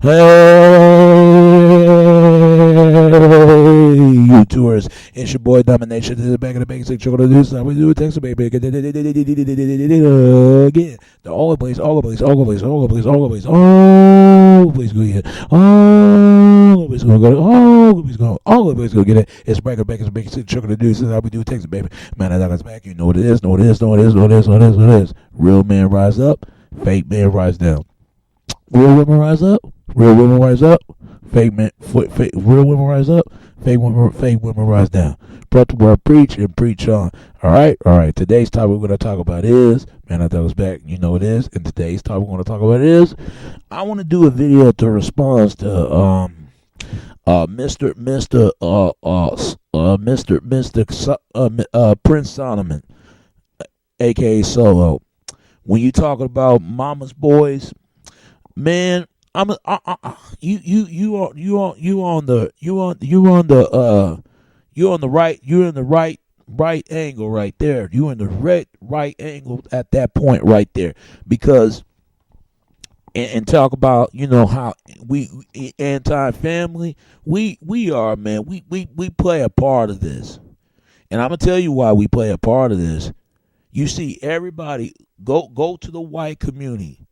You tourists, it's your boy Domination. This is the back of the basic chocolate to do something. We do things, baby. Again, the all place, all place, all place, all place, all place, all place go get it. All place go get it. All place go get it. It's back of the basic chocolate to do something. How we do things, baby. Man, I got us back. You know what it is. Know what it is. Know what it is. Know what it is. Know what it is. Know what it is. Real men rise up. Fake men rise down. Real women rise up. Real women rise up. Real women rise up. Fake women rise down. Brought to where I preach and preach on. All right. Today's topic we're going to talk about is, man, I thought it was back. You know it is. And today's topic we're going to talk about is, I want to do a video to respond to Prince Solomon, aka Solo. When you talking about mama's boys, man, you're in the right angle right there. You're in the right angle at that point right there, because and talk about, you know, how we anti-family we are, man. We play a part of this, and I'm gonna tell you why we play a part of this. You see, everybody go to the white community.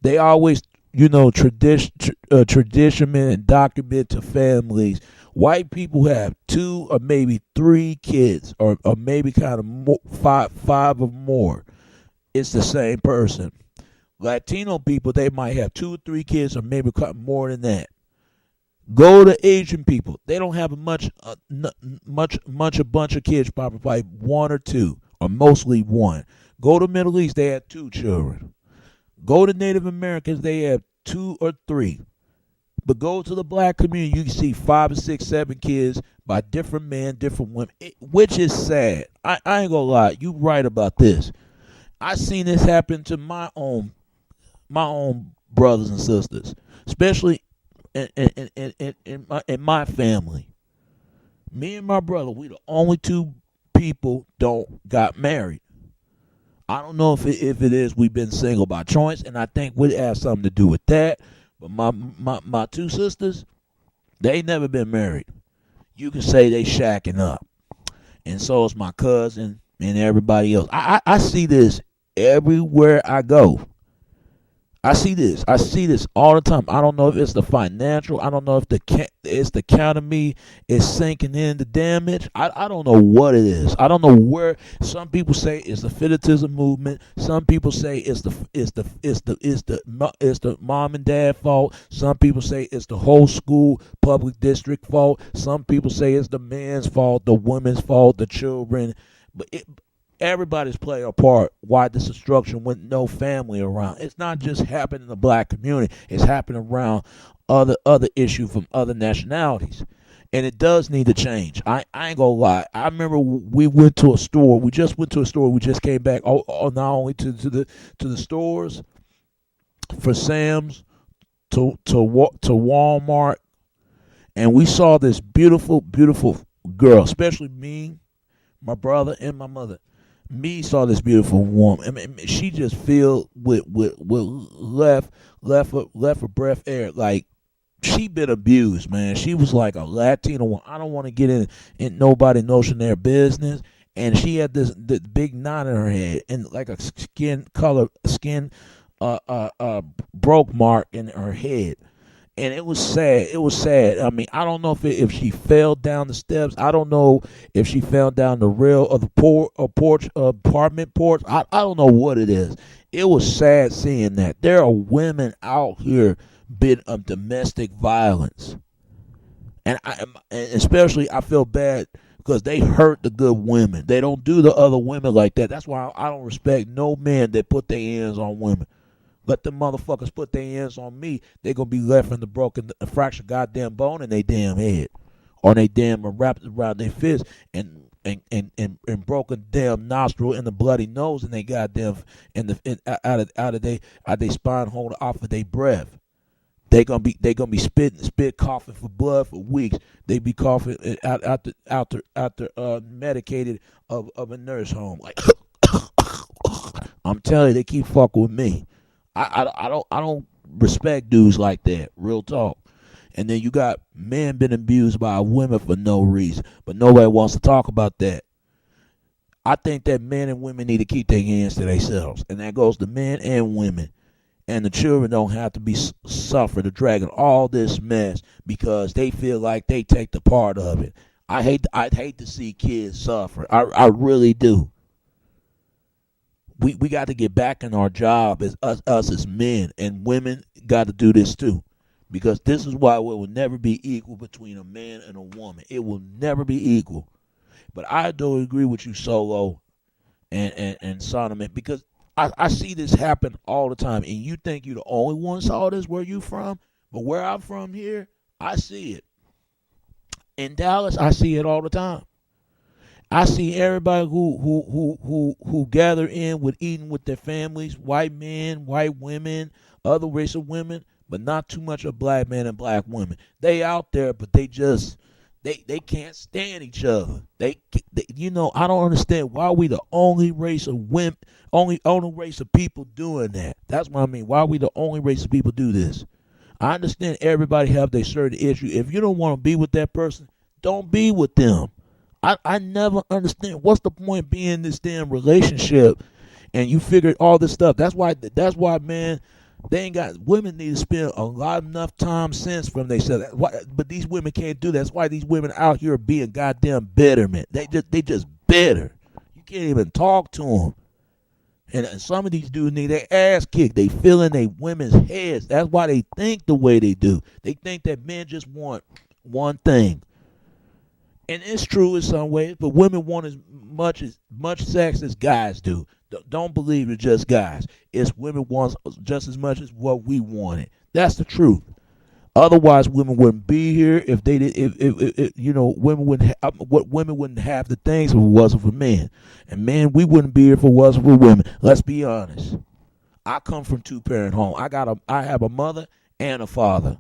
They always, you know, tradition and document to families. White people have 2 or maybe 3 kids, or maybe kind of more, five or more. It's the same person. Latino people, they might have 2 or 3 kids, or maybe more than that. Go to Asian people. They don't have a bunch of kids, probably 1 or 2, or mostly 1. Go to Middle East, they have 2 children. Go to Native Americans, they have 2 or 3. But go to the black community, you can see 5 or 6, 7 kids by different men, different women, which is sad. I ain't gonna lie, you right about this. I seen this happen to my own brothers and sisters, especially in my family. Me and my brother, we the only 2 people don't got married. I don't know if it is we've been single by choice, and I think it has something to do with that. But my 2 sisters, they never been married. You can say they shacking up, and so is my cousin and everybody else. I see this everywhere I go. I see this all the time. I don't know if it's the financial. I don't know if it's the economy is sinking in the damage. I don't know what it is. I don't know where. Some people say it's the fetishism movement. Some people say it's the mom and dad fault. Some people say it's the whole school public district fault. Some people say it's the man's fault, the woman's fault, the children. But everybody's playing a part why this destruction with no family around. It's not just happening in the black community. It's happening around other issues from other nationalities. And it does need to change. I ain't gonna lie. I remember we went to a store. We just went to a store. We just came back not only to the stores, for Sam's, to Walmart, and we saw this beautiful girl, especially me, my brother, and my mother. Me saw this beautiful woman. I mean, she just filled with left her breath air. Like, she been abused, man. She was like a Latino one. I don't want to get in nobody notion their business. And she had this big knot in her head and like a skin broke mark in her head. And it was sad. It was sad. I mean, I don't know if she fell down the steps. I don't know if she fell down the rail of the apartment porch. I don't know what it is. It was sad seeing that. There are women out here been of domestic violence. And especially I feel bad because they hurt the good women. They don't do the other women like that. That's why I don't respect no men that put their hands on women. Let the motherfuckers put their hands on me. They gonna be left in the fractured goddamn bone in their damn head, or they damn wrapped around their fist and broken damn nostril and the bloody nose and they goddamn out of they spine hole off of their breath. They gonna be spit coughing for blood for weeks. They be coughing out medicated of a nurse home. Like I'm telling you, they keep fucking with me. I don't respect dudes like that. Real talk. And then you got men been abused by women for no reason, but nobody wants to talk about that. I think that men and women need to keep their hands to themselves, and that goes to men and women. And the children don't have to be suffer the dragging all this mess because they feel like they take the part of it. I'd hate to see kids suffer. I really do. We got to get back in our job as us as men, and women got to do this too. Because this is why it will never be equal between a man and a woman. It will never be equal. But I don't agree with you, Solo and Solomon, because I see this happen all the time. And you think you're the only one saw this where you from, but where I'm from here, I see it. In Dallas, I see it all the time. I see everybody who gather in with eating with their families, white men, white women, other race of women, but not too much of black men and black women. They out there, but they just they can't stand each other. They I don't understand why we the only race of women, only race of people doing that. That's what I mean. Why we the only race of people do this? I understand everybody have their certain issue. If you don't want to be with that person, don't be with them. I never understand what's the point of being in this damn relationship and you figure all this stuff. That's why man, they ain't got women need to spend a lot enough time since from themselves. But these women can't do that. That's why these women out here are being goddamn bitterment. They just bitter. You can't even talk to them. And some of these dudes need their ass kicked. They feel in their women's heads. That's why they think the way they do. They think that men just want one thing. And it's true in some ways, but women want as much sex as guys do. Don't believe it's just guys. It's women want just as much as what we wanted. That's the truth. Otherwise, women wouldn't be here if they did. If women wouldn't have the things if it wasn't for men. And men, we wouldn't be here if it wasn't for women. Let's be honest. I come from two-parent home. I have a mother and a father.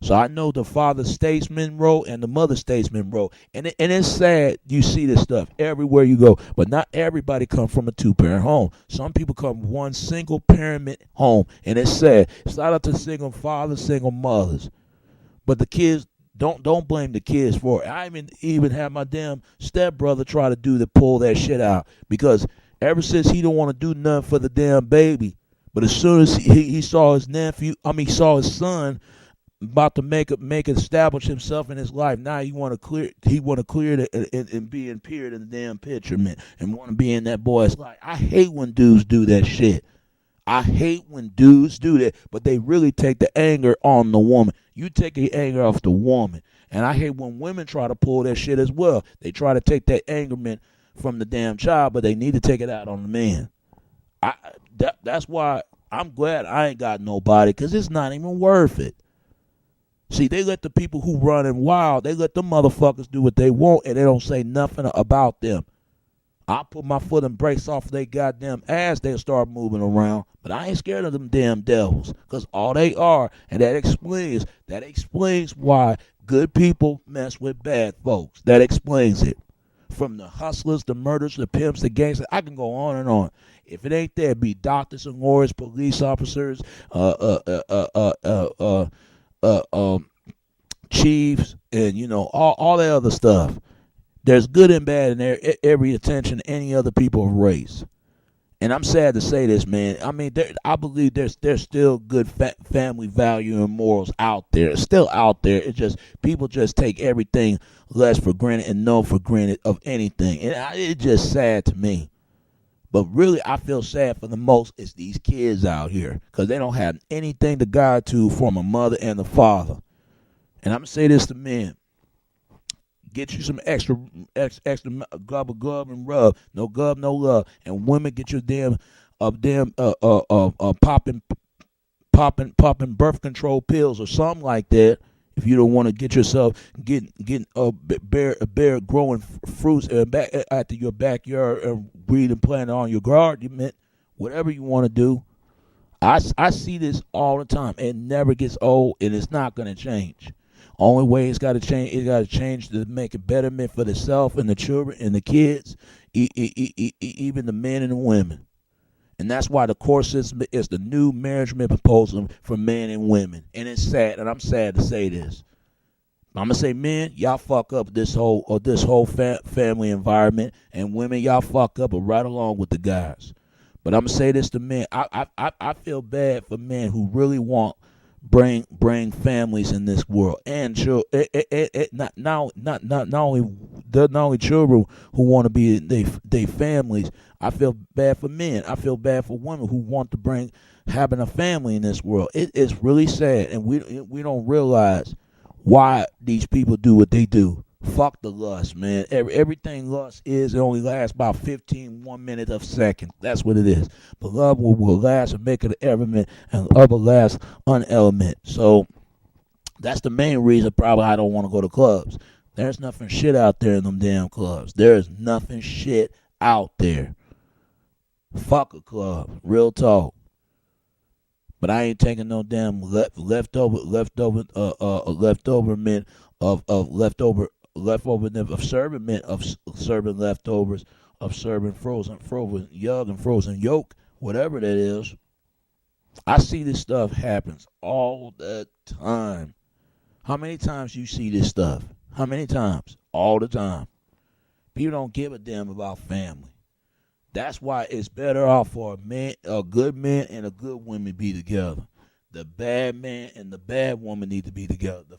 So I know the father statesman role and the mother statesman role. And it's sad you see this stuff everywhere you go. But not everybody come from a two-parent home. Some people come from one single-parent home. And it's sad. Shout out to single fathers, single mothers. But the kids, don't blame the kids for it. I even had my damn stepbrother try to pull that shit out. Because ever since he don't want to do nothing for the damn baby. But as soon as he saw saw his son about to establish himself in his life. Now he want to clear it and be appeared in the damn picture, man, and want to be in that boy's life. I hate when dudes do that shit. I hate when dudes do that, but they really take the anger on the woman. You take the anger off the woman, and I hate when women try to pull that shit as well. They try to take that angerment from the damn child, but they need to take it out on the man. That's why I'm glad I ain't got nobody, because it's not even worth it. See, they let the people who running wild, they let them motherfuckers do what they want, and they don't say nothing about them. I put my foot and brakes off their goddamn ass, they'll start moving around. But I ain't scared of them damn devils, because all they are, and that explains why good people mess with bad folks. That explains it. From the hustlers, the murderers, the pimps, the gangsters, I can go on and on. If it ain't there, be doctors and lawyers, police officers, chiefs, and all that other stuff. There's good and bad in there, every attention to any other people of race. And I'm sad to say this, man. I mean, I believe there's still good family value and morals out there. It's still out there. It's just people just take everything less for granted and no for granted of anything. And it's just sad to me. But really, I feel sad for the most is these kids out here, because they don't have anything to guide to from a mother and a father. And I'm going to say this to men. Get you some extra glub and rub. No gub, no love. And women, get your popping birth control pills or something like that. If you don't want to get yourself getting bear growing fruits back after your backyard and breed and plant on your garden, whatever you want to do. I see this all the time. It never gets old, and it's not going to change. Only way it's got to change to make it betterment for the self and the children and the kids, even the men and the women. And that's why the court system is the new marriage proposal for men and women. And it's sad, and I'm sad to say this. I'm gonna say, men, y'all fuck up this whole family environment, and women, y'all fuck up right along with the guys. But I'm gonna say this to men: I feel bad for men who really want bring families in this world, and not only children who want to be they families. I feel bad for men. I feel bad for women who want to having a family in this world. It is really sad, and we don't realize why these people do what they do. Fuck the lust, man. Everything lust is, it only lasts about 1 minute of second. That's what it is. But love will last and make it element, and love will last unelement. So that's the main reason probably I don't want to go to clubs. There's nothing shit out there in them damn clubs. There is nothing shit out there. Fuck a club. Real talk. But I ain't taking no damn leftover men of serving men of serving leftovers of serving frozen young and frozen yolk, whatever that is. I see this stuff happens all the time. How many times you see this stuff? How many times? All the time. People don't give a damn about family. That's why it's better off for a good man and a good woman to be together. The bad man and the bad woman need to be together.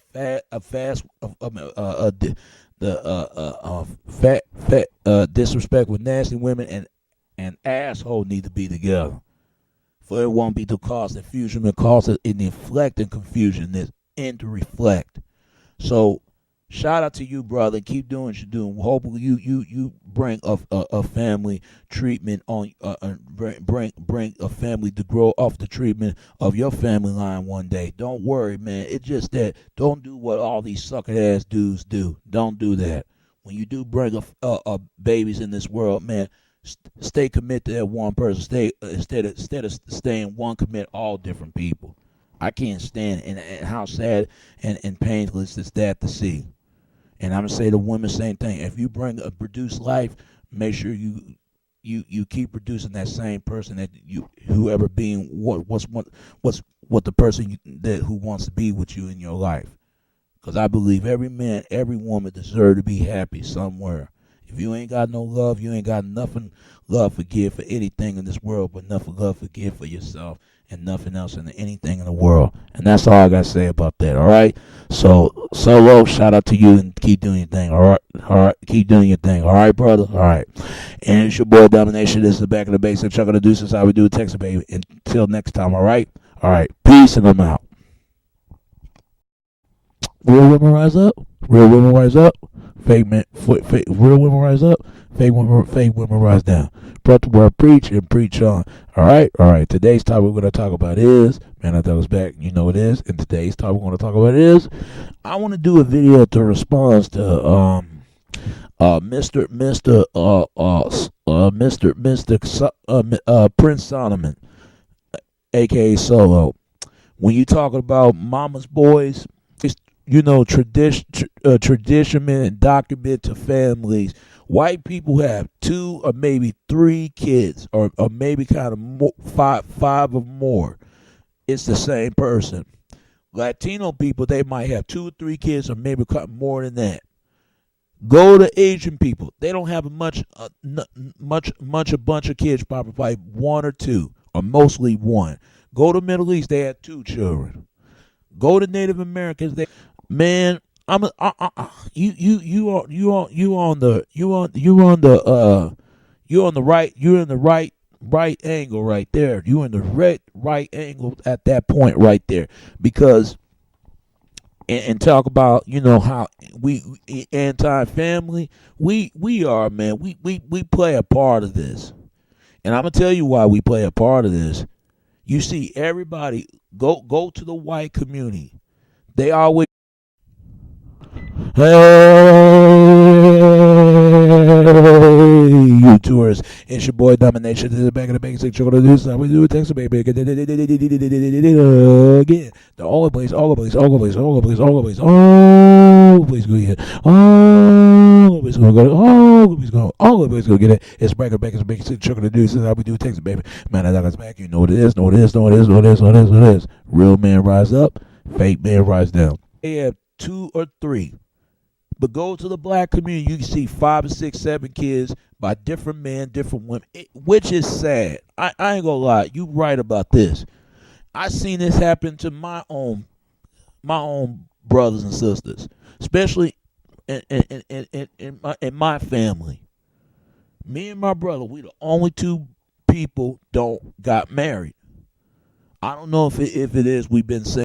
Disrespectful, nasty women and asshole need to be together. For it won't be to cause confusion, it causes it inflect and confusion and to reflect. So shout out to you, brother. Keep doing what you're doing. Hopefully you bring a family treatment on bring a family to grow off the treatment of your family line one day. Don't worry, man. It's just that don't do what all these sucker ass dudes do. Don't do that. When you do bring a babies in this world, man, stay committed to that one person. Stay instead of staying one, commit all different people. I can't stand it. And how sad and painful is that to see. And I'm gonna say the women same thing. If you bring a produced life, make sure you keep producing that same person that whoever being what's the person who wants to be with you in your life. Because I believe every man, every woman deserve to be happy somewhere. If you ain't got no love, you ain't got nothing love to give for anything in this world, but nothing love to give for yourself and nothing else in anything in the world. And that's all I got to say about that, all right? So, Solo, shout out to you and keep doing your thing, all right? Keep doing your thing, all right, brother? All right. And it's your boy, Domination. This is the Back of the Basic. Chuck of the Deuces, how we do it, Texas, baby. Until next time, all right? All right. Peace, and I'm out. Real women rise up. Real women rise up. Real women rise up. Fake women rise down. Brought the word preach and preach on. All right. Today's topic we're going to talk about is, man, I thought it was back. You know it is. And today's topic we're going to talk about is, I want to do a video to respond to Prince Solomon, aka Solo. When you talking about mama's boys, tradition and document to families. White people have 2 or maybe 3 kids, or maybe kind of five or more. It's the same person. Latino people, they might have 2 or 3 kids, or maybe more than that. Go to Asian people, they don't have a bunch of kids, probably 1 or 2, or mostly 1. Go to Middle East, they have 2 children. Go to Native Americans, man, you're in the right angle right there. You're in the right angle at that point right there, because and talk about how we anti-family we are, man. We play a part of this, and I'm gonna tell you why we play a part of this. You see, everybody go to the white community. They always, hey, you tourists. It's your boy Domination. This is the Back of the Basic. You're going to do something. We do it. Thanks, baby. Again. The only place go here. Whoopie's gonna go. Oh, Whoopi's gonna. Oh, Whoopi's gonna get it. It's breaker, back, it's big, it's chuck to do. This is how we do Texas, baby. Man, I got us back. You know what it is. Know what it is. Know what it is. Know what it is. Know what it is. Know what it is. Real man rise up. Fake man rise down. They have 2 or 3. But go to the black community, you can see 5 or 6, 7 kids by different men, different women, which is sad. I ain't gonna lie, you right about this. I seen this happen to my own brothers and sisters, especially in my family. Me and my brother, we the only 2 people don't got married. I don't know if it is we've been saying.